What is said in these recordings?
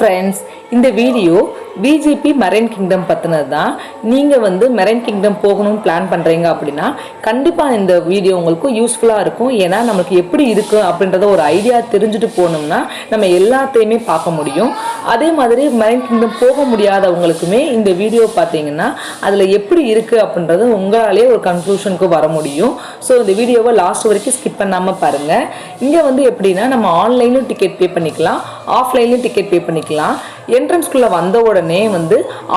Friends, இந்த video VGP marine kingdom பற்றினது தான். நீங்கள் மெரைன் கிங்டம் போகணும்னு பிளான் பண்ணுறீங்க அப்படின்னா கண்டிப்பாக இந்த வீடியோ உங்களுக்கு யூஸ்ஃபுல்லாக இருக்கும். ஏன்னா நமக்கு எப்படி இருக்குது அப்படின்றத ஒரு ஐடியா தெரிஞ்சுட்டு போகணும்னா நம்ம எல்லாத்தையுமே பார்க்க முடியும். அதே மாதிரி மெரைன் கிங்டம் போக முடியாதவங்களுக்குமே இந்த வீடியோ பார்த்தீங்கன்னா அதில் எப்படி இருக்குது அப்படின்றது உங்களாலே ஒரு கன்க்ளூஷனுக்கு வர முடியும். ஸோ இந்த வீடியோவை லாஸ்ட் வரைக்கும் ஸ்கிப் பண்ணாமல் பாருங்கள். இங்கே எப்படின்னா நம்ம ஆன்லைனும் டிக்கெட் பே பண்ணிக்கலாம், ஆஃப்லைன்லையும் டிக்கெட் பே பண்ணிக்கலாம். என்ட்ரன்ஸ்குள்ளே வந்த உடனே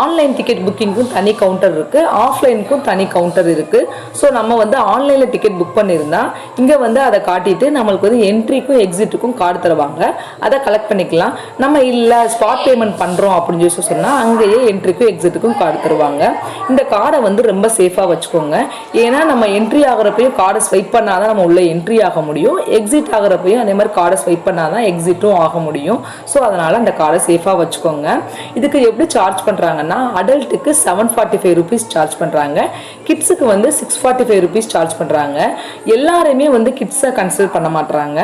ஆன்லைன் டிக்கெட் புக்கிங்க்கும் தனி கவுண்டர் இருக்குது, ஆஃப்லைனுக்கும் தனி கவுண்டர் இருக்குது. ஸோ நம்ம ஆன்லைனில் டிக்கெட் புக் பண்ணியிருந்தா இங்கே அதை காட்டிட்டு நம்மளுக்கு என்ட்ரிக்கும் எக்ஸிட்டுக்கும் கார்டு தருவாங்க. அதை கலெக்ட் பண்ணிக்கலாம். நம்ம இல்லை ஸ்பாட் பேமெண்ட் பண்ணுறோம் அப்படின்னு சொல்லி சொன்னால் அங்கேயே என்ட்ரிக்கும் எக்ஸிட்டுக்கும் கார்டு தருவாங்க. இந்த கார்டை ரொம்ப சேஃபாக வச்சுக்கோங்க. ஏன்னா நம்ம என்ட்ரி ஆகிறப்பையும் கார்டை ஸ்வைப் பண்ணால் தான் நம்ம உள்ளே என்ட்ரி ஆக முடியும், எக்ஸிட் ஆகிறப்பையும் அதே மாதிரி கார்டை ஸ்வைப் பண்ணால் தான் எக்ஸிட்டும் ஆக முடியும். ஸோ அதனால் அந்த கார்டை சேஃபாக வச்சுக்கோங்க. இதுக்கு எப்படி சார்ஜ் பண்ணுறாங்கன்னா அடல்ட்டுக்கு 745 rupees சார்ஜ் பண்ணுறாங்க, கிட்ஸுக்கு 645 rupees சார்ஜ் பண்ணுறாங்க. எல்லாருமே கிட்ஸை கன்சிடர் பண்ண மாட்டுறாங்க.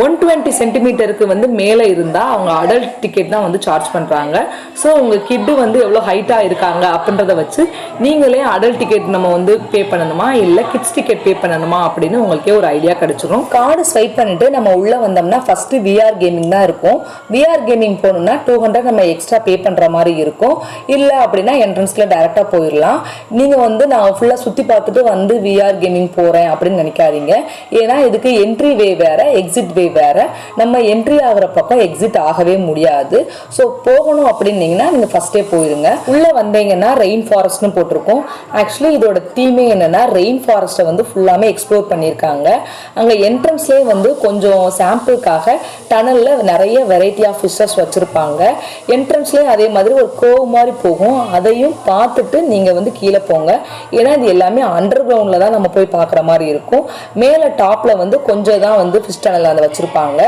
120 சென்டிமீட்டருக்கு மேலே இருந்தால் அவங்க அடல்ட் டிக்கெட் தான் சார்ஜ் பண்ணுறாங்க. ஸோ உங்கள் கிட்டு எவ்வளோ ஹைட்டாக இருக்காங்க அப்படின்றத வச்சு நீங்களே அடல்ட் டிக்கெட் நம்ம பே பண்ணணுமா இல்லை கிட்ஸ் டிக்கெட் பே பண்ணணுமா அப்படின்னு உங்களுக்கே ஒரு ஐடியா கிடைச்சிடும். கார்டு ஸ்வைப் பண்ணிட்டு நம்ம உள்ளே வந்தோம்னா ஃபஸ்ட்டு விஆர் கேமிங் தான் இருக்கும். விஆர் கேமிங் போகணும்னா 200 நம்ம எக்ஸ்ட்ரா பே பண்ணுற மாதிரி இருக்கும். இல்லை அப்படின்னா என்ட்ரன்ஸில் டைரெக்டாக போயிடலாம். நீங்கள் நான் ஃபுல்லாக சுற்றி பார்த்துட்டு விஆர் கேமிங் போகிறேன் அப்படின்னு நினைக்காதீங்க. ஏன்னா இதுக்கு என்ட்ரி வே வேறு, எக்ஸிட் வே வேற. நம்ம என்ட்ரி ஆகிற பக்கம் எக்ஸிட் ஆகவே முடியாது. ஸோ போகணும் அப்படின்னீங்கன்னா நீங்கள் ஃபர்ஸ்டே போயிருங்க. உள்ளே வந்தீங்கன்னா ரெயின் ஃபாரஸ்ட்னு போட்டிருக்கோம். ஆக்சுவலி இதோட தீமே என்னன்னா ரெயின் ஃபாரஸ்ட்டை ஃபுல்லாமே எக்ஸ்ப்ளோர் பண்ணியிருக்காங்க. அங்கே என்ட்ரன்ஸ்லேயே கொஞ்சம் சாம்பிளுக்காக டனலில் நிறைய வெரைட்டி ஆஃப் ஃபிஷஸ் வச்சுருப்பாங்க. என்ட்ரன்ஸ்லேயே அதே மாதிரி ஒரு கோவ் மாதிரி போகும். அதையும் பார்த்துட்டு நீங்கள் கீழே போங்க. ஏன்னா இது எல்லாமே அண்டர் கிரவுண்டில் தான் நம்ம போய் பார்க்குற மாதிரி இருக்கும். மேலே டாப்பில் கொஞ்சம் தான் ஃபிஷ் டனல் அதை வச்சுருப்பாங்க.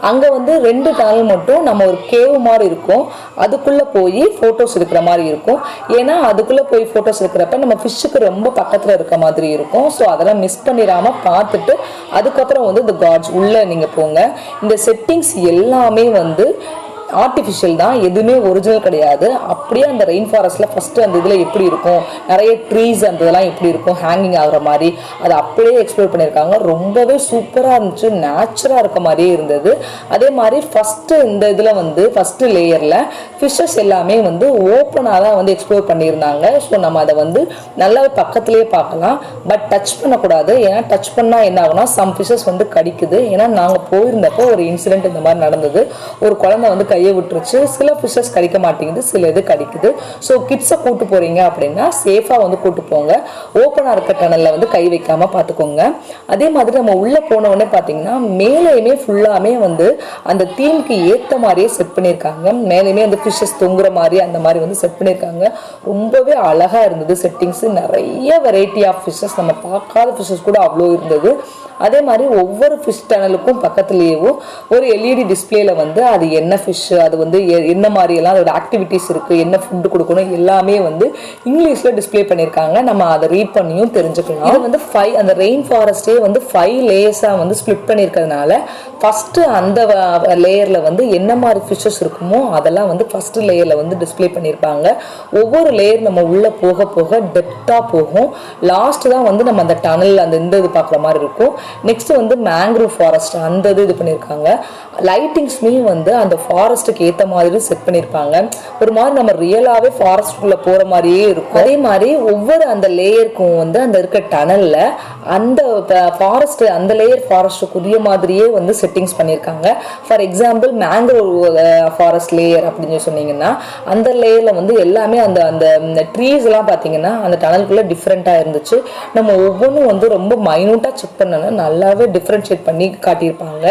அங்கே 2 டனல் மட்டும் நம்ம ஒரு கேவ் மாதிரி இருக்கும். அதுக்குள்ளே போய் ஃபோட்டோஸ் எடுக்கிற மாதிரி இருக்கும். ஏன்னா அதுக்குள்ளே போய் ஃபோட்டோஸ் எடுக்கிறப்ப நம்ம ஃபிஷ்ஷுக்கு ரொம்ப பக்கத்தில் இருக்க மாதிரி இருக்கும். ஸோ அதெல்லாம் மிஸ் பண்ணிடாமல் பார்த்துட்டு அதுக்கப்புறம் இந்த கார்ட்ஸ் உள்ளே நீங்கள் போங்க. இந்த செட்டிங்ஸ் எல்லாமே ஆர்டிஃபிஷியல் தான், எதுவுமே ஒரிஜினல் கிடையாது. அப்படியே அந்த ரெயின் ஃபாரஸ்ட்டில் ஃபஸ்ட்டு அந்த இதில் எப்படி இருக்கும், நிறைய ட்ரீஸ் அந்த இதெல்லாம் எப்படி இருக்கும் ஹேங்கிங் ஆகிற மாதிரி அதை அப்படியே எக்ஸ்ப்ளோர் பண்ணியிருக்காங்க. ரொம்பவே சூப்பராக இருந்துச்சு, நேச்சுராக இருக்க மாதிரியே இருந்தது. அதே மாதிரி ஃபஸ்ட்டு இந்த இதில் ஃபஸ்ட்டு லேயரில் ஃபிஷ்ஷஸ் எல்லாமே ஓப்பனாக தான் எக்ஸ்ப்ளோர் பண்ணியிருந்தாங்க. ஸோ நம்ம அதை நல்லா பக்கத்துலேயே பார்க்கலாம். பட் டச் பண்ணக்கூடாது. ஏன்னா டச் பண்ணால் என்ன ஆகுனா சம் ஃபிஷ்ஷஸ் கடிக்குது. ஏன்னா நாங்கள் போயிருந்தப்போ ஒரு இன்சிடென்ட் இந்த மாதிரி நடந்தது. ஒரு குழந்தை கையை விட்டுருச்சு. சில ஃபிஷஸ் கடிக்க மாட்டேங்குது, சில இது கடிக்குது. ஸோ கிட்ஸை கூட்டு போறீங்க அப்படின்னா சேஃபாக கூட்டு போங்க. ஓப்பனாக இருக்க டனலில் கை வைக்காம பார்த்துக்கோங்க. அதே மாதிரி நம்ம உள்ளே போன உடனே பார்த்தீங்கன்னா மேலேயுமே ஃபுல்லாமே அந்த தீமுக்கு ஏற்ற மாதிரியே செட் பண்ணியிருக்காங்க. மேலேயுமே ஃபிஷஸ் தொங்குற மாதிரி அந்த மாதிரி செட் பண்ணியிருக்காங்க. ரொம்பவே அழகாக இருந்தது செட்டிங்ஸ். நிறைய வெரைட்டி ஆஃப் ஃபிஷஸ், நம்ம பார்க்காத ஃபிஷஸ் கூட அவ்வளோ இருந்தது. அதே மாதிரி ஒவ்வொரு ஃபிஷ் டனலுக்கும் பக்கத்துலேயும் ஒரு எல்இடி டிஸ்பிளேல அது என்ன ஃபிஷ், அது என்ன மாதிரியெல்லாம் அதோட ஆக்டிவிட்டிஸ் இருக்குது, என்ன ஃபுட்டு கொடுக்கணும் எல்லாமே இங்கிலீஷில் டிஸ்பிளே பண்ணியிருக்காங்க. நம்ம அதை ரீட் பண்ணியும் தெரிஞ்சுக்கலாம். இது 5 அந்த ரெயின் ஃபாரஸ்டே 5 லேயர்ஸாக ஸ்ப்ளிட் பண்ணியிருக்கிறதுனால ஃபஸ்ட்டு அந்த லேயரில் என்ன மாதிரி ஃபிஷ்ஷஸ் இருக்குமோ அதெல்லாம் ஃபஸ்ட்டு லேயரில் டிஸ்பிளே பண்ணியிருப்பாங்க. ஒவ்வொரு லேயர் நம்ம உள்ளே போக போக டெப்த்தாக போகும். லாஸ்ட்டு தான் நம்ம அந்த டனல் அந்த இந்த இது பார்க்குற மாதிரி இருக்கும். நெக்ஸ்ட் மேங்க்ரூவ் ஃபாரஸ்ட் அந்த இது பண்ணியிருக்காங்க. லைட்டிங்ஸ்மே அந்த ஃபாரஸ்ட்டுக்கு ஏற்ற மாதிரி செட் பண்ணியிருப்பாங்க. ஒரு மாதிரி நம்ம ரியலாகவே ஃபாரஸ்ட்டுக்குள்ளே போகிற மாதிரியே இருக்கும். அதே மாதிரி ஒவ்வொரு அந்த லேயருக்கும் அந்த இருக்க டனலில் அந்த ஃபாரஸ்ட் அந்த லேயர் ஃபாரஸ்ட்டுக்குரிய மாதிரியே செட்டிங்ஸ் பண்ணியிருக்காங்க. For example mangrove forest layer அப்படின்னு சொன்னீங்கன்னா அந்த லேயரில் எல்லாமே அந்த அந்த ட்ரீஸ் எல்லாம் பார்த்தீங்கன்னா அந்த டனலுக்குள்ளே டிஃப்ரெண்ட்டாக இருந்துச்சு. நம்ம ஒவ்வொன்றும் ரொம்ப மைனூட்டாக செக் பண்ணோன்னா நல்லாவே டிஃப்ரென்ஷியேட் பண்ணி காட்டியிருப்பாங்க.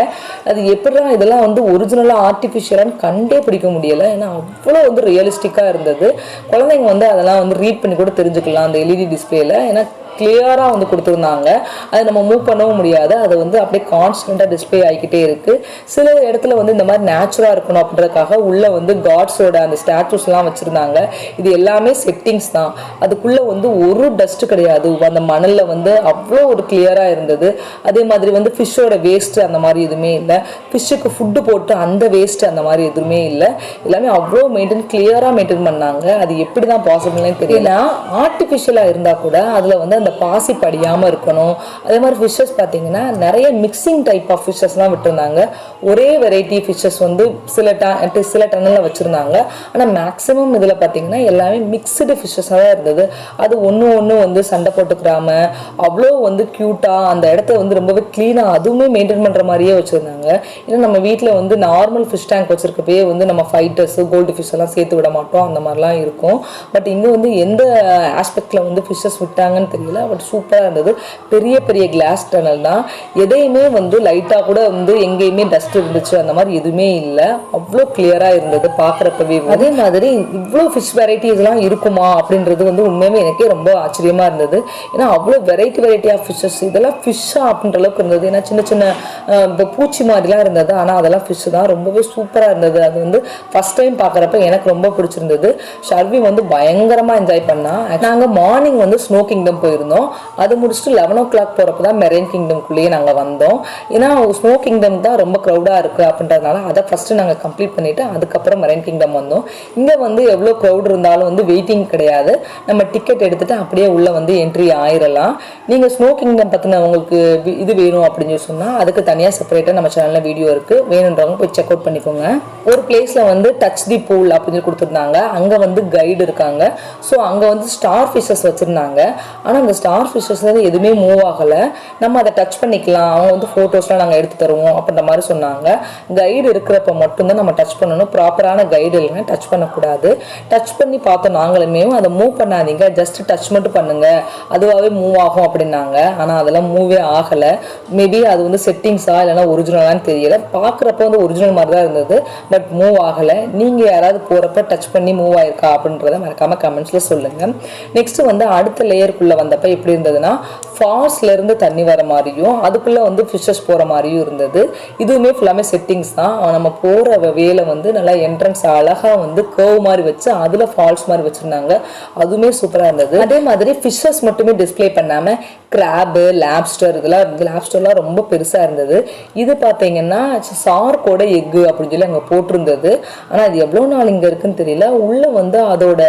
அது எப்படிலாம் இதெல்லாம் ஒரிஜினலாக ஆர்டிஃபிஷியலான்னு கண்டே பிடிக்க முடியலை. ஏன்னா அவ்வளோ ரியலிஸ்டிக்காக இருந்தது. குழந்தைங்க அதெல்லாம் ரீட் பண்ணி கூட தெரிஞ்சுக்கலாம் அந்த எல்இடி டிஸ்பிளேல. ஏன்னா கிளியராக வந்து கொடுத்துருந்தாங்க. அதை நம்ம மூவ் பண்ணவும் முடியாது, அதை வந்து அப்படியே கான்ஸ்டண்ட்டாக டிஸ்பிளே ஆகிக்கிட்டே இருக்குது. சில இடத்துல வந்து இந்த மாதிரி நேச்சுரலாக இருக்கணும் அப்படின்றதுக்காக உள்ளே வந்து காட்ஸோட அந்த ஸ்டாச்சுஸ்லாம் வச்சுருந்தாங்க. இது எல்லாமே செட்டிங்ஸ் தான், அதுக்குள்ளே வந்து ஒரு டஸ்ட்டு கிடையாது. அந்த மணலில் வந்து அவ்வளோ ஒரு கிளியராக இருந்தது. அதே மாதிரி வந்து ஃபிஷ்ஷோட வேஸ்ட்டு அந்த மாதிரி எதுவுமே இல்லை, ஃபிஷ்ஷுக்கு ஃபுட்டு போட்டு அந்த வேஸ்ட்டு அந்த மாதிரி எதுவுமே இல்லை. எல்லாமே அவ்வளோ கிளியராக மெயின்டைன் பண்ணாங்க. அது எப்படி தான் பாசிபிள்னே தெரியல. ஆர்டிஃபிஷியலாக இருந்தால் கூட அதில் வந்து அந்த பாசி படியாமல் இருக்கணும். அதே மாதிரி ஃபிஷ்ஷஸ் பார்த்தீங்கன்னா நிறைய மிக்சிங் டைப் ஆஃப் ஃபிஷ்ஷஸ்லாம் விட்டுருந்தாங்க. ஒரே வெரைட்டி ஃபிஷ்ஷஸ் வந்து சில டன்னலில் வச்சுருந்தாங்க. ஆனால் மேக்ஸிமம் இதில் பார்த்தீங்கன்னா எல்லாமே மிக்சடு ஃபிஷ்ஷஸாக தான் இருந்தது. அது ஒன்று வந்து சண்டை போட்டுக்கிறாம அவ்வளோ வந்து க்யூட்டாக அந்த இடத்த வந்து ரொம்பவே க்ளீனாக அதுவுமே மெயின்டைன் பண்ணுற மாதிரியே வச்சுருந்தாங்க. ஏன்னா நம்ம வீட்டில் வந்து நார்மல் ஃபிஷ் டேங்க் வச்சுருக்கப்பே வந்து நம்ம ஃபைட்டர்ஸு கோல்டு ஃபிஷ் எல்லாம் சேர்த்து விட மாட்டோம், அந்த மாதிரிலாம் இருக்கும். பட் இங்கே வந்து எந்த ஆஸ்பெக்டில் வந்து ஃபிஷ்ஷஸ் விட்டாங்கன்னு தெரியல. பட் சூப்பராக இருந்தது. பெரிய பெரிய கிளாஸ் டனல் தான். எதையுமே வந்து லைட்டாக கூட வந்து எங்கேயுமே டஸ்ட் இருந்துச்சு அந்த மாதிரி எதுவுமே இல்லை. அவ்வளோ கிளியராக இருந்தது பார்க்குறப்பவே. அதே மாதிரி இவ்வளோ ஃபிஷ் வெரைட்டிஸ்லாம் இருக்குமா அப்படின்றது வந்து உண்மையுமே எனக்கே ரொம்ப ஆச்சரியமாக இருந்தது. ஏன்னா அவ்வளோ வெரைட்டி ஆஃப் ஃபிஷ்ஷஸ், இதெல்லாம் ஃபிஷ்ஷா அப்படின்ற அளவுக்கு இருந்தது. ஏன்னா சின்ன சின்ன பூச்சி மாதிரிலாம் இருந்தது, ஆனால் அதெல்லாம் ஃபிஷ் தான். ரொம்பவே சூப்பராக இருந்தது. அது வந்து ஃபர்ஸ்ட் டைம் பார்க்குறப்ப எனக்கு ரொம்ப பிடிச்சிருந்தது. ஷர்வி வந்து பயங்கரமாக என்ஜாய் பண்ணா. நாங்கள் மார்னிங் வந்து ஸ்னோ கிங்டம் போயிருந்தோம். அது முடிச்சுட்டு 11 o'clock போகிறப்ப தான் மெரைன் கிங்டம்குள்ளேயே நாங்கள் வந்தோம். ஏன்னா ஸ்னோ கிங்டம் தான் ரொம்ப க்ரௌடாக இருக்குது அப்படின்றதுனால அதை ஃபஸ்ட்டு நாங்கள் கம்ப்ளீட் பண்ணிவிட்டு அதுக்கப்புறம் மெரைன் கிங்டம் வந்தோம். இங்கே வந்து எவ்வளோ க்ரௌட் இருந்தாலும் வந்து வெயிட்டிங் கிடையாது, நம்ம டிக்கெட் எடுத்துகிட்டு அப்படியே உள்ளே வந்து என்ட்ரி ஆயிடலாம். நீங்கள் ஸ்னோ கிங்டம் பற்றின உங்களுக்கு இது வேணும் அப்படின்னு சொன்னால் அதுக்கு தனியாக செப்பரேட்டாக நம்ம சேனலில் வீடியோ இருக்குது, வேணுன்றவங்க போய் செக் அவுட் பண்ணிக்கோங்க. ஒரு பிளேஸில் வந்து டச் தி பூல் அப்படின்னு கொடுத்துருந்தாங்க. அங்கே வந்து கைடு இருக்காங்க. ஸோ அங்கே வந்து ஸ்டார் ஃபிஷஸ் வச்சுருந்தாங்க. ஆனால் அந்த ஸ்டார் ஃபிஷஸ் வந்து எதுவுமே மூவ் ஆகலை. நம்ம அதை டச் பண்ணிக்கலாம், அவங்க வந்து ஃபோட்டோஸ்லாம் நாங்கள் எடுத்து தருவோம் அப்படின்ற மாதிரி சொன்னாங்க. கைடு இருக்கிறப்ப மட்டும்தான் நம்ம டச் பண்ணணும், ப்ராப்பரான கைடு இல்லைன்னா டச் பண்ணக்கூடாது. டச் பண்ணி பார்த்தோம் நாங்களுமே, அதை மூவ் பண்ணாதீங்க, ஜஸ்ட் டச் மட்டும் பண்ணுங்க, அதுவாகவே மூவ் ஆகும் அப்படின்னாங்க. ஆனால் அதெல்லாம் மூவே ஆகலை. மேபி அது வந்து செட்டிங்ஸா இல்லைன்னா ஒரிஜினலான்னு தெரியல. பார்க்குறப்ப வந்து ஒரிஜினல் மாதிரி தான் இருந்தது, பட் மூவ் ஆகலை. நீங்கள் யாராவது போகிறப்ப டச் பண்ணி மூவ் ஆயிருக்கா அப்படின்றத மறக்காமல் கமெண்ட்ஸில் சொல்லுங்கள். நெக்ஸ்ட்டு வந்து அடுத்த லேயருக்குள்ளே வந்தப்போ எப்படி இருந்ததுன்னா, ஃபால்ஸ்லேருந்து தண்ணி வர மாதிரியும் அதுக்குள்ளே வந்து ஃபிஷ்ஷஸ் போகிற மாதிரியும் இருந்தது. இதுவுமே ஃபுல்லாமே செட்டிங்ஸ் தான். நம்ம போகிற வேலை வந்து நல்லா என்ட்ரன்ஸ் அழகாக வந்து கர்வ் மாதிரி வச்சு அதில் ஃபால்ஸ் மாதிரி வச்சுருந்தாங்க. அதுவுமே சூப்பராக இருந்தது. அதே மாதிரி ஃபிஷ்ஷஸ் மட்டுமே டிஸ்பிளே பண்ணாமல் கிராபு, லாப்ஸ்டர், லாப்ஸ்டர்லாம் ரொம்ப பெருசாக இருந்தது. இது பார்த்தீங்கன்னா சார்க்கோட எக்கு அப்படின்னு சொல்லி அங்கே போட்டிருந்தது. ஆனால் அது எவ்வளோ நாள் இங்கே இருக்குன்னு தெரியல. உள்ளே வந்து அதோட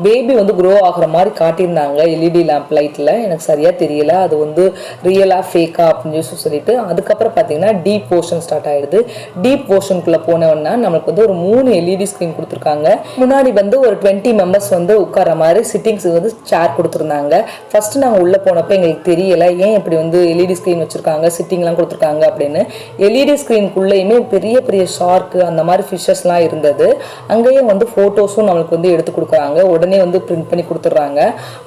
பேபி வந்து க்ரோ ஆகிற மாதிரி காட்டியிருந்தாங்க எல்இடி லேம்ப் லைட்டில். எனக்கு சரியாக தெரியல அது வந்து ரியலாக ஃபேக்கா அப்படின்னு சொல்லிட்டு. அதுக்கப்புறம் பார்த்தீங்கன்னா டீப் ஓஷன் ஸ்டார்ட் ஆகிடுது. டீப் ஓஷனுக்குள்ளே போனோன்னா நம்மளுக்கு வந்து ஒரு 3 எல்இடி ஸ்க்ரீன் கொடுத்துருக்காங்க. முன்னாடி வந்து ஒரு 20 மெம்பர்ஸ் வந்து உட்கார மாதிரி சிட்டிங்ஸ் வந்து சேர் கொடுத்துருந்தாங்க. ஃபஸ்ட்டு நாங்கள் உள்ளே போனப்போ எங்களுக்கு தெரியலை ஏன் இப்படி வந்து எல்இடி ஸ்க்ரீன் வச்சுருக்காங்க, சிட்டிங்லாம் கொடுத்துருக்காங்க அப்படின்னு. எல்இடி ஸ்க்ரீனுக்குள்ளேயுமே பெரிய பெரிய ஷார்க்கு அந்த மாதிரி ஃபிஷ்ஷஸ்லாம் இருந்தது. அங்கேயே வந்து ஃபோட்டோஸும் நம்மளுக்கு வந்து எடுத்து கொடுக்குறாங்க, உடனே வந்து பிரிண்ட் பண்ணி கொடுத்துட்றாங்க.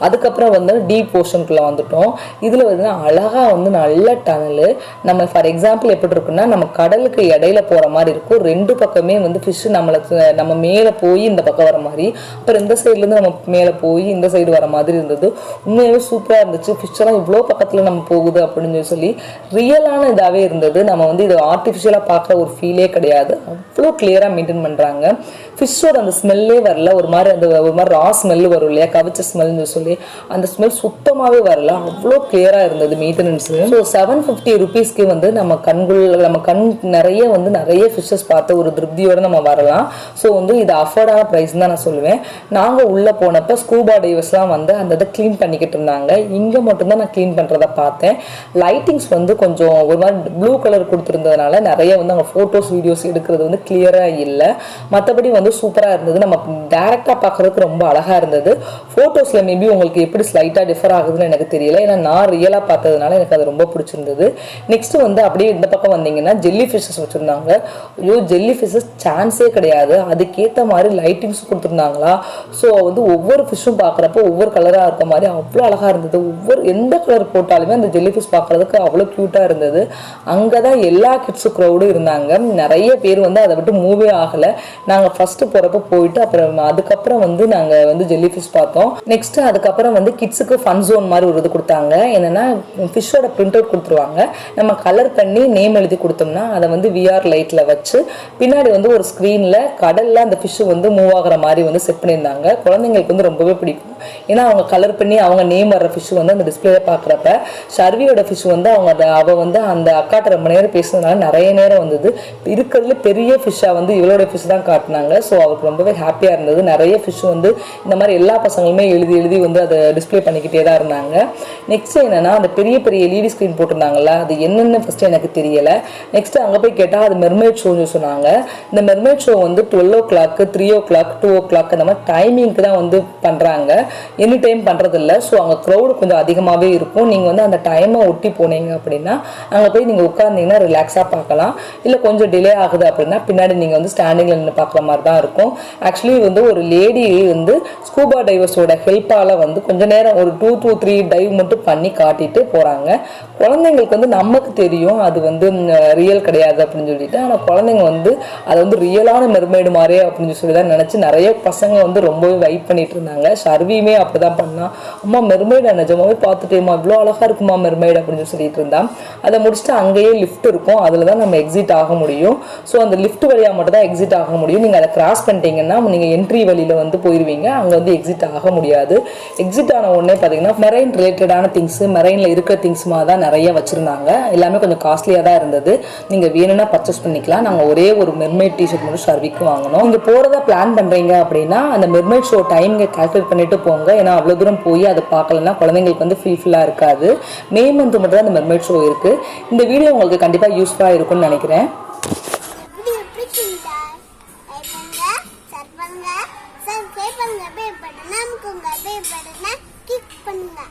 அதுக்கப்புறம் வந்து டீப் ஓஷனுக்குள்ளே வந்துட்டோம். இதில் வந்து அழகாக வந்து நல்ல டனல். நம்ம ஃபார் எக்ஸாம்பிள் எப்படி இருக்குன்னா, நம்ம கடலுக்கு இடையில போகிற மாதிரி இருக்கும். 2 பக்கமே வந்து ஃபிஷ்ஷு நம்மளுக்கு நம்ம மேலே போய் இந்த பக்கம் வர மாதிரி, அப்புறம் இந்த சைட்லேருந்து நம்ம மேலே போய் இந்த சைடு வர மாதிரி இருந்தது. உண்மையாகவே சூப்பராக இருந்துச்சு. ஃபிஷ்ஷெல்லாம் இவ்வளோ பக்கத்தில் நம்ம போகுது அப்படின்னு சொல்லி ரியலான இதாகவே இருந்தது. நம்ம வந்து இது ஆர்டிஃபிஷியலாக பார்க்குற ஒரு ஃபீலே கிடையாது. அவ்வளோ கிளியராக மெயின்டைன் பண்ணுறாங்க. ஃபிஷ்ஷோட அந்த ஸ்மெல்லே வரல. ஒரு மாதிரி ரா ஸ்மெல்லு வரும் இல்லையா, கவிச்ச ஸ்மெல்னு சொல்லி அந்த ஸ்மெல் சுத்தமாகவே வரல. அவ்வளோ கிளியராக இருந்தது மெயின்டெனன்ஸு. ஸோ 750 rupeesக்கு வந்து நம்ம கண் நிறைய ஃபிஷ்ஷஸ் பார்த்து ஒரு திருப்தியோடு நம்ம வரலாம். ஸோ வந்து இது அஃபோர்டான ப்ரைஸ் தான் நான் சொல்லுவேன். நாங்கள் உள்ளே போனப்போ ஸ்கூபா டைவர்ஸ்லாம் வந்து அந்த இதை க்ளீன் பண்ணிக்கிட்டு இருந்தாங்க. இங்கே மட்டும்தான் நான் க்ளீன் பண்ணுறதை பார்த்தேன். லைட்டிங்ஸ் வந்து கொஞ்சம் ஒரு மாதிரி ப்ளூ கலர் கொடுத்துருந்ததுனால நிறைய வந்து அவங்க ஃபோட்டோஸ் வீடியோஸ் எடுக்கிறது வந்து கிளியராக இல்லை. மற்றபடி வந்து சூப்பராக இருந்தது. நம்ம டேரெக்டாக பார்க்குறதுக்கு ரொம்ப அழகாக இருந்தது. ஃபோட்டோஸில் மேபி உங்களுக்கு எப்படி ஸ்லைட்டாக டிஃபர் ஆகுதுன்னு எனக்கு தெரியல. ஏன்னா நான் ரியலாக பார்த்ததுனால எனக்கு அது ரொம்ப பிடிச்சிருந்தது. நெக்ஸ்ட்டு வந்து அப்படியே இந்த பக்கம் வந்தீங்கன்னா ஜெல்லி ஃபிஷ்ஷஸ் வச்சுருந்தாங்க. ஐயோ, ஜெல்லி ஃபிஷ்ஷஸ் சான்ஸே கிடையாது. அதுக்கேற்ற மாதிரி லைட்டிங்ஸ் கொடுத்துருந்தாங்களா. ஸோ வந்து ஒவ்வொரு ஃபிஷ்ஷும் பார்க்குறப்போ ஒவ்வொரு கலராக இருக்க மாதிரி அவ்வளோ அழகாக இருந்தது. எந்த கலர் போட்டாலுமே அந்த ஜெல்லி ஃபிஷ் பார்க்குறதுக்கு அவ்வளோ க்யூட்டாக இருந்தது. அங்கே தான் எல்லா கிட்ஸு க்ரௌடும் இருந்தாங்க. நிறைய பேர் வந்து அதை விட்டு மூவே ஆகலை. நாங்கள் ஃபஸ்ட்டு போகிறப்ப போயிட்டு அதுக்கப்புறம் வந்து நாங்கள் வந்து ஜெல்லி ஃபிஷ் பார்த்தோம். நெக்ஸ்ட்டு அதுக்கப்புறம் வந்து கிட்ஸுக்கு ஃபன் ஃபன் ஜோன் மாதிரி ஒரு இது கொடுத்தாங்க. என்னென்னா ஃபிஷ்ஷோட பிரிண்ட் அவுட் கொடுத்துருவாங்க. நம்ம கலர் பண்ணி நேம் எழுதி கொடுத்தோம்னா அதை வந்து விஆர் லைட்டில் வச்சு பின்னாடி வந்து ஒரு ஸ்க்ரீனில் கடலில் அந்த ஃபிஷ்ஷு வந்து மூவ் ஆகிற மாதிரி வந்து செட் பண்ணியிருந்தாங்க. குழந்தைங்களுக்கு வந்து ரொம்பவே பிடிக்கும். ஏன்னா அவங்க கலர் பண்ணி அவங்க நேம் வர்ற ஃபிஷ்ஷு வந்து அந்த டிஸ்பிளேல பார்க்குறப்ப ஷர்வியோட ஃபிஷ் வந்து அவள் வந்து அந்த அக்காட்ட ரொம்ப நேரம் பேசுனதுனால நிறைய நேரம் வந்தது. இருக்கிறதுல பெரிய ஃபிஷ்ஷாக வந்து இவளோட ஃபிஷ் தான் காட்டினாங்க. ஸோ அவருக்கு ரொம்பவே ஹாப்பியாக இருந்தது. நிறைய ஃபிஷ் வந்து இந்த மாதிரி எல்லா பசங்களுமே எழுதி வந்து அதை டிஸ்பிளே பண்ணிக்கிட்டே தான் இருந்தாங்க. நெக்ஸ்ட் என்னன்னா அந்த பெரிய பெரிய எல்இடி ஸ்க்ரீன் போட்டிருந்தாங்கல்ல, அது என்னென்னு ஃபஸ்ட்டு எனக்கு தெரியலை. நெக்ஸ்ட் அங்கே போய் கேட்டால் அது மெர்மைட் ஷோன்னு சொன்னாங்க. இந்த மெர்மைட் ஷோ வந்து 12 o'clock 3 o'clock 2 o'clock அந்த மாதிரி டைமிங்க்கு தான் வந்து பண்ணுறாங்க. எனி டைம் பண்ணுறதில்ல. ஸோ அங்கே க்ரௌடு கொஞ்சம் அதிகமாகவே இருக்கும். நீங்கள் வந்து அந்த டைமை ஒட்டி போனீங்க அப்படின்னா அங்கே போய் நீங்கள் உட்கார்ந்தீங்கன்னா ரிலாக்ஸாக பார்க்கலாம். இல்லை கொஞ்சம் டிலே ஆகுது அப்படின்னா பின்னாடி நீங்கள் வந்து ஸ்டாண்டிங்கில் நின்று பார்க்குற மாதிரி தான் இருக்கும். ஆக்சுவலி வந்து ஒரு லேடி வந்து ஸ்கூபா டைவர்ஸோட ஹெல்ப்பால் வந்து கொஞ்ச நேரம் ஒரு 2 to 3 டைவ் மட்டும் பண்ணி காட்டிட்டு போகிறாங்க. குழந்தைங்களுக்கு வந்து நமக்கு தெரியும் அது வந்து ரியல் கிடையாது அப்படின்னு சொல்லிட்டு, ஆனால் குழந்தைங்க வந்து அதை வந்து ரியலான மெர்மைடு மாதிரியே அப்படின்னு சொல்லி தான் நினச்சி நிறைய பசங்க வந்து ரொம்பவே வைப் பண்ணிட்டு இருந்தாங்க. ஷர்வியுமே அப்படி தான் பண்ணான். அம்மா மெர்மைடு நிஜமாவே பார்த்துட்டேம்மா, இவ்வளோ அழகாக இருக்குமா மெர்மைடு அப்படின்னு சொல்லிட்டு இருந்தான். அதை முடிச்சுட்டு அங்கேயே லிஃப்ட் இருக்கும், அதில் தான் நம்ம எக்ஸிட் ஆக முடியும். ஸோ அந்த லிஃப்ட் வழியாக மட்டும் தான் எக்ஸிட் ஆக முடியும். நீங்கள் அதை கிராஸ் பண்ணிட்டீங்கன்னா நீங்கள் என்ட்ரி வழியில் வந்து போயிடுவீங்க. அங்கே வந்து எக்ஸிட் ஆக முடியாது. எக்ஸிட் ஆன உடனே பார்த்தீங்கன்னா மெரைன் ரிலேட்டடான திங்ஸு, மெரைனில் இருக்கிற திங்ஸ்மா தான் நிறைய வச்சுருந்தாங்க. எல்லாமே கொஞ்சம் காஸ்ட்லியாக தான் இருந்தது. நீங்கள் வேணும்னா பர்ச்சேஸ் பண்ணிக்கலாம். நாங்கள் ஒரே ஒரு மெர்மைட் டிஷர்ட் மட்டும் ஷர்விக்கு வாங்கினோம். இங்கே போகிறதா பிளான் பண்ணுறீங்க அப்படின்னா அந்த மெர்மைட் ஷோ டைமிங்கை கால்குலேட் பண்ணிட்டு போங்க. ஏன்னா அவ்வளோ தூரம் போய் அதை பார்க்கலன்னா குழந்தைங்களுக்கு வந்து ஃபுல்லாக இருக்காது. மே மந்த் மட்டும் தான் அந்த மெர்மைட் ஷோ இருக்குது. இந்த வீடியோ உங்களுக்கு கண்டிப்பாக யூஸ்ஃபுல்லாக இருக்கும்னு நினைக்கிறேன். சப்ஸ்கிரைப் பண்ணுங்க, பெல் பட்டனை அமுக்குங்க, பெல் பட்டனை கிளிக் பண்ணுங்க.